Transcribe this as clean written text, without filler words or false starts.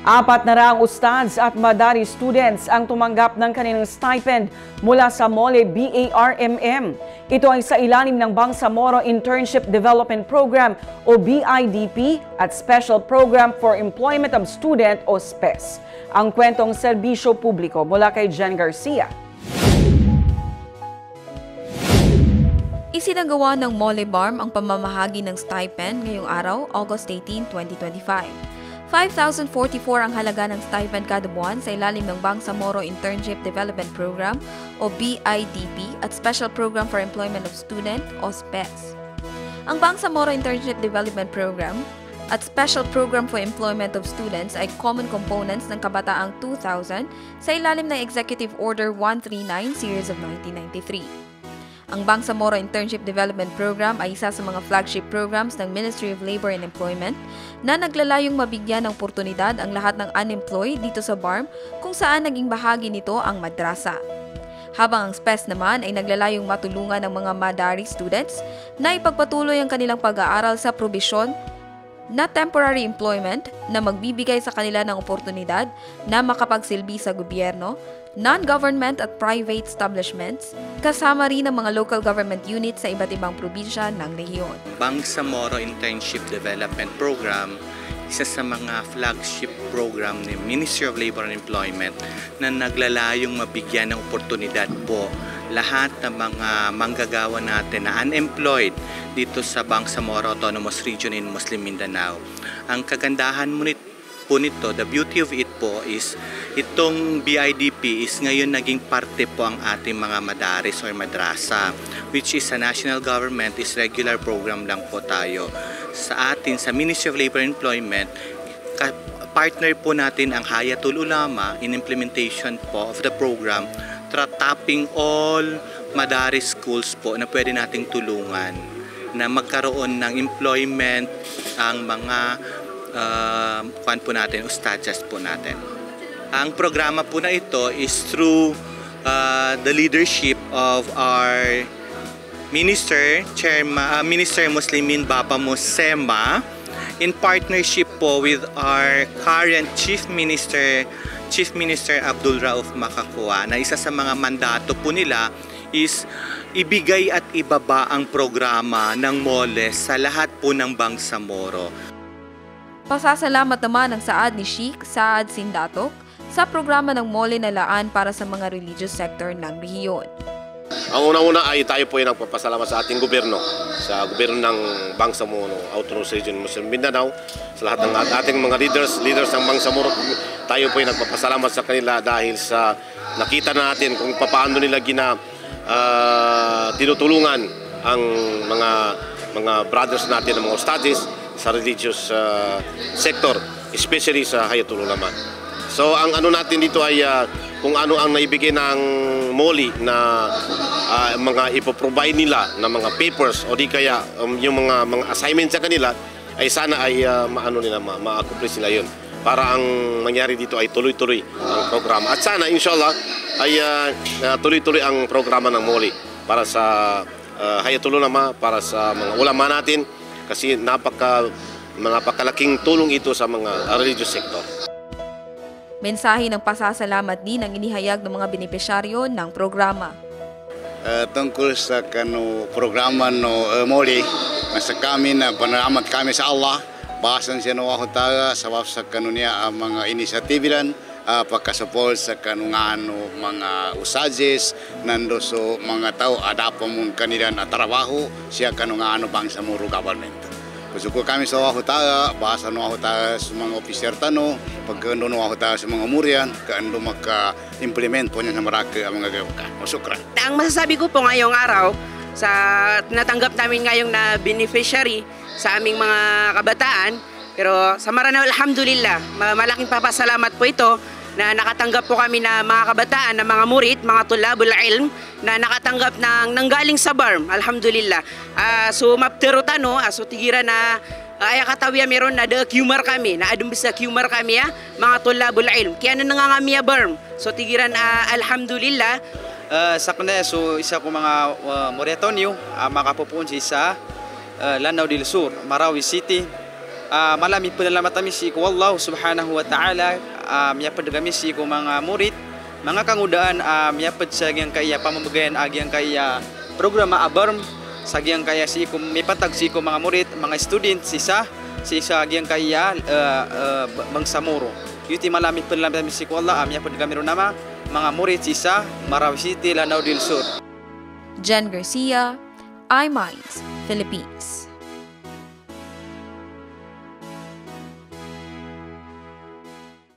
4 na raang ustads at Madari students ang tumanggap ng kanilang stipend mula sa MOLE BARMM. Ito ay sa ilalim ng Bangsamoro Internship Development Program o BIDP at Special Program for Employment of Student o SPES. Ang kwentong serbisyo publiko mula kay Jen Garcia. Isinagawa ng MOLE BARM ang pamamahagi ng stipend ngayong araw, August 18, 2025. 5,044 ang halaga ng stipend kada buwan sa ilalim ng Bangsamoro Internship Development Program o BIDP at Special Program for Employment of Student o SPES. Ang Bangsamoro Internship Development Program at Special Program for Employment of Students ay common components ng Kabataang 2000 sa ilalim ng Executive Order 139 Series of 1993. Ang Bangsamoro Internship Development Program ay isa sa mga flagship programs ng Ministry of Labor and Employment na naglalayong mabigyan ng oportunidad ang lahat ng unemployed dito sa BARM kung saan naging bahagi nito ang madrasa. Habang ang SPES naman ay naglalayong matulungan ng mga Madari students na ipagpatuloy ang kanilang pag-aaral sa probisyon na temporary employment na magbibigay sa kanila ng oportunidad na makapagsilbi sa gobyerno, non-government at private establishments, kasama rin ang mga local government units sa iba't ibang probinsya ng rehiyon. Bangsamoro Internship Development Program, isa sa mga flagship program ng Ministry of Labor and Employment na naglalayong mabigyan ng oportunidad po lahat ng mga manggagawa natin na unemployed dito sa Bangsamoro Autonomous Region in Muslim Mindanao. Ang kagandahan po nito, the beauty of it po is itong BIDP is ngayon naging parte po ang ating mga madaris or madrasa, which is sa national government is regular program lang po tayo. Sa atin, sa Ministry of Labor and Employment, partner po natin ang Hayatul Ulama in implementation po of the program, tapping all madaris schools po na pwede nating tulungan na magkaroon ng employment ang mga ustadjas po natin. Ang programa po na ito is through the leadership of our Minister Muslimin Bapa Musema in partnership po with our current Chief Minister Abdul Rauf Makakua, na isa sa mga mandato po nila is ibigay at ibaba ang programa ng MOLE sa lahat po ng Bangsamoro. Pasasalamat naman ang saad ni Sheikh Saad Sindatok sa programa ng MOLE na laan para sa mga religious sector ng rehiyon. Ang una-una ay tayo po ay nagpapasalamat sa ating gobyerno, sa gobyerno ng Bangsamoro Autonomous Region Muslim Mindanao, sa lahat ng ating mga leaders ng Bangsamoro. Tayo po ay nagpapasalamat sa kanila dahil sa nakita natin kung paano nila tinutulungan ang mga brothers natin, ng mga ustadis sa religious sector, especially sa Hayatul Ulama. So ang ano natin dito ay kung ano ang naibigay ng MOLE na mga ipoprovide nila na mga papers o di kaya yung mga assignments sa kanila ay sana ay ma-accomplish nila yun para ang mangyari dito ay tuloy-tuloy ang programa. At sana inshallah ay tuloy-tuloy ang programa ng MOLE para sa Hayatul Ulama, para sa mga ulama natin, kasi napakalaking tulong ito sa mga religious sector. Mensahe ng pasasalamat din ang inihayag ng mga benepisyaryo ng programa. Tungkol sa programa no MOLE, nasa kami na panalamat kami sa Allah, bahasan siya ng wahutaga sa sa niya ang mga inisyatibilan, pagkasupol sa mga usajes, nando so mga tao adapa mong kanila na trabaho, siya Bangsamoro government. Kusuko kami sa wahutaga, bahasa no wahutaga sa mga opisyer tano, pagkando no wahutaga sa mga murian, kaando maka-implement po niya sa maraka ang mga gawaka. Masukran. Ang masasabi ko po ngayong araw, sa natanggap namin ngayong na beneficiary sa aming mga kabataan, pero sa Maranao, alhamdulillah, malaking papasalamat po ito na nakatanggap po kami na mga kabataan, na mga murid, mga tulabul ilm, na nakatanggap ng nanggaling sa BARM, alhamdulillah. So mapterotano, so tigira na ay katawiya meron na de kumar kami, na adum bisa kumar kami mga tulabul ilm. Kaya na nangangamiya BARM. So tigiran alhamdulillah. Sa kanya, so isa ko mga Moriatonyo, makapupunsi sa Lanao del Sur, Marawi City, malami penalamat kami si ko Allah subhanahu wa ta'ala miyapad kami si ko mga murid mga kangudaan miyapad sa agyang kaya pamamagayan agyang kaya programa abarm sa agyang kaya si ko mipatag si ko mga murid mga student sa agyang kaya bangsamoro yuti malami penalamat kami si ko Allah miyapad kami ron nama mga murid sa Marawi City, Lanao del Sur. Jen Garcia, iMinds, Philippines.